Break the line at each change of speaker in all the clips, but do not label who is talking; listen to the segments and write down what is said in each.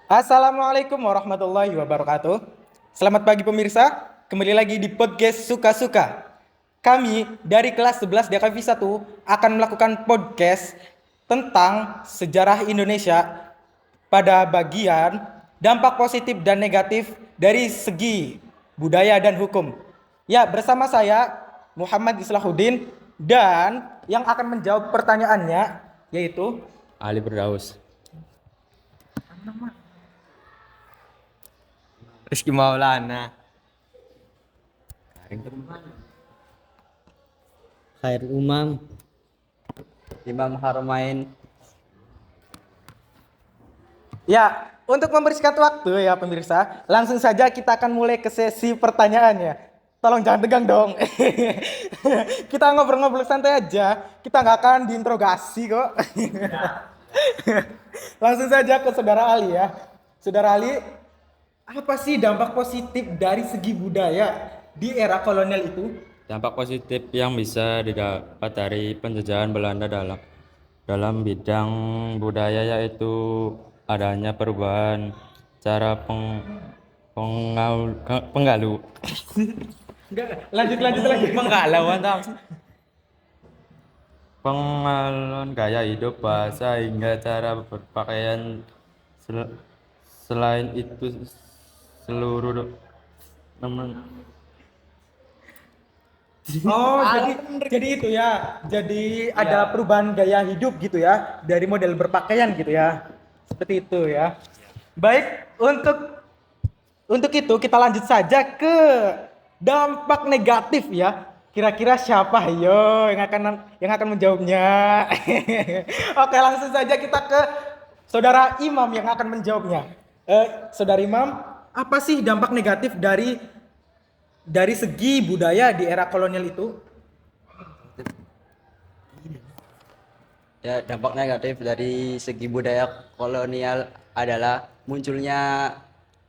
Assalamualaikum warahmatullahi wabarakatuh. Selamat pagi pemirsa, kembali lagi di podcast Suka-Suka. Kami dari kelas 11 DKV 1 akan melakukan podcast tentang sejarah Indonesia pada bagian dampak positif dan negatif dari segi budaya dan hukum. Ya, bersama saya Muhammad Islahuddin dan yang akan menjawab pertanyaannya yaitu
Ali Firdaus. Rizky Maulana.
Khair Umam.
Imam Haramain.
Ya, untuk membersihkan waktu ya pemirsa, langsung saja kita akan mulai ke sesi pertanyaannya. Tolong jangan tegang dong. Kita ngobrol-ngobrol santai aja. Kita nggak akan diinterogasi kok. Langsung saja ke Saudara Ali ya. Saudara Ali, apa sih dampak positif dari segi budaya di era kolonial itu?
Dampak positif yang bisa didapat dari penjajahan Belanda dalam bidang budaya yaitu adanya perubahan cara penggalu
Enggak, lanjut lagi.
penggalauan pengaluan gaya hidup, bahasa hingga cara berpakaian. Sel- Selain itu seluruh teman.
Oh, jadi itu ya. Jadi ada perubahan gaya hidup gitu ya, dari model berpakaian gitu ya. Seperti itu ya. Baik, untuk itu kita lanjut saja ke dampak negatif ya. Kira-kira siapa yo yang akan menjawabnya? Oke, langsung saja kita ke Saudara Imam yang akan menjawabnya. Saudara Imam, apa sih dampak negatif dari segi budaya di era kolonial itu?
Ya, dampak negatif dari segi budaya kolonial adalah munculnya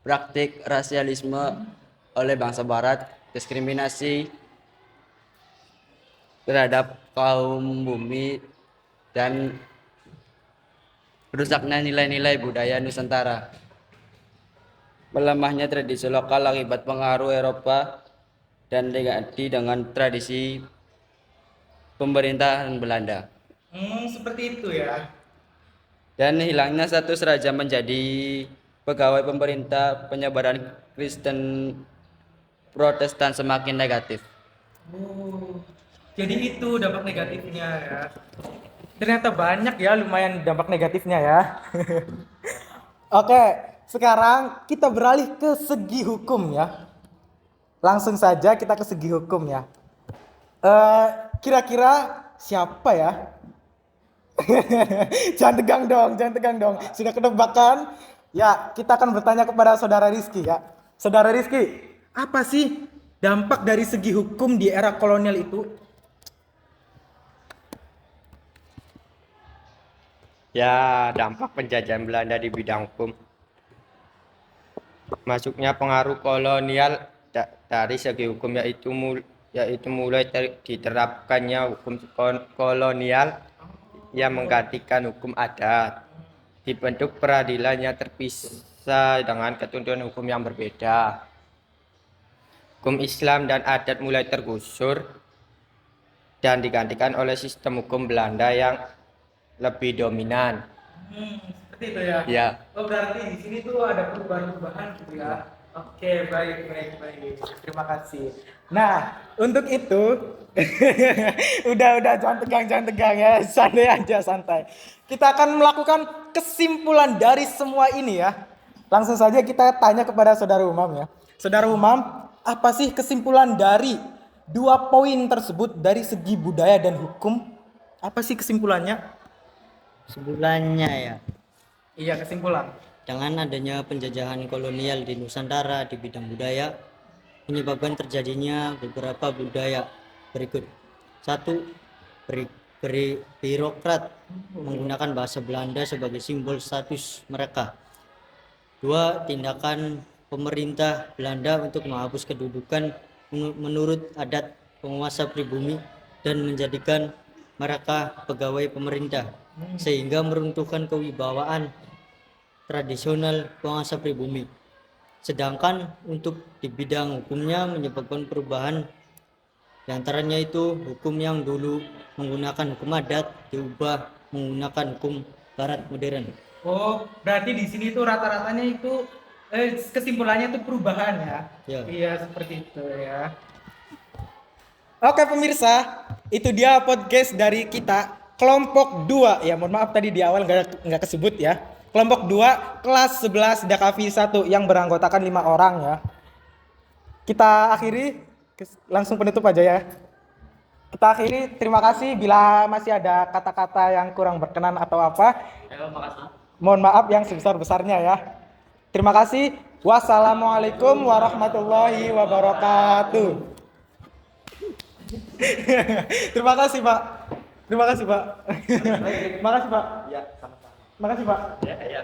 praktik rasialisme oleh bangsa Barat, diskriminasi terhadap kaum bumi, dan rusaknya nilai-nilai budaya Nusantara. Melemahnya tradisi lokal akibat pengaruh Eropa dan diganti dengan tradisi pemerintahan Belanda.
Seperti itu ya.
Dan hilangnya status raja menjadi pegawai pemerintah, penyebaran Kristen Protestan semakin negatif.
Oh, jadi itu dampak negatifnya ya. Ternyata banyak ya, lumayan dampak negatifnya ya. Oke, sekarang kita beralih ke segi hukum ya. Langsung saja kita ke segi hukum ya. Eh, Kira-kira siapa ya? Jangan tegang dong. Sudah kedebakan. Ya, kita akan bertanya kepada Saudara Rizky ya. Saudara Rizky, apa sih dampak dari segi hukum di era kolonial itu?
Ya, dampak penjajahan Belanda di bidang hukum. Masuknya pengaruh kolonial dari segi hukum yaitu mulai diterapkannya hukum kolonial yang menggantikan hukum adat. Dibentuk peradilan yang terpisah dengan ketentuan hukum yang berbeda. Hukum Islam dan adat mulai tergusur dan digantikan oleh sistem hukum Belanda yang lebih dominan.
Seperti itu ya.
Ya.
Oh, berarti di sini tuh ada perubahan-perubahan gitu ya. Oke, baik. Terima kasih. Nah, untuk itu udah jangan tegang ya. Santai aja, santai. Kita akan melakukan kesimpulan dari semua ini ya. Langsung saja kita tanya kepada Saudara Umam ya. Saudara Umam, apa sih kesimpulan dari dua poin tersebut dari segi budaya dan hukum? Apa sih kesimpulannya?
Sebulannya ya,
Iya, kesimpulan.
dengan adanya penjajahan kolonial di Nusantara di bidang budaya menyebabkan terjadinya beberapa budaya berikut. Satu, birokrat menggunakan bahasa Belanda sebagai simbol status mereka. Dua, tindakan pemerintah Belanda untuk menghapus kedudukan menurut adat penguasa pribumi dan menjadikan mereka pegawai pemerintah, sehingga meruntuhkan kewibawaan tradisional penguasa pribumi. Sedangkan untuk di bidang hukumnya menyebabkan perubahan, di antaranya itu hukum yang dulu menggunakan hukum adat diubah menggunakan hukum barat modern.
Oh, berarti di sini tuh rata-ratanya itu kesimpulannya itu perubahan ya.
Ya.
Iya, seperti itu ya. Oke pemirsa, itu dia podcast dari kita kelompok 2 ya. Mohon maaf tadi di awal nggak kesebut ya. Kelompok 2 kelas 11 Dakavi 1 yang beranggotakan 5 orang ya. Kita akhiri langsung penutup aja ya. Kita akhiri, terima kasih. Bila masih ada kata-kata yang kurang berkenan atau apa, mohon maaf yang sebesar-besarnya ya. Terima kasih. Wassalamualaikum warahmatullahi wabarakatuh. Terima kasih Pak. Terima kasih Pak. Terima kasih Pak. Ya, sama-sama. Terima kasih Pak. Ya, ya.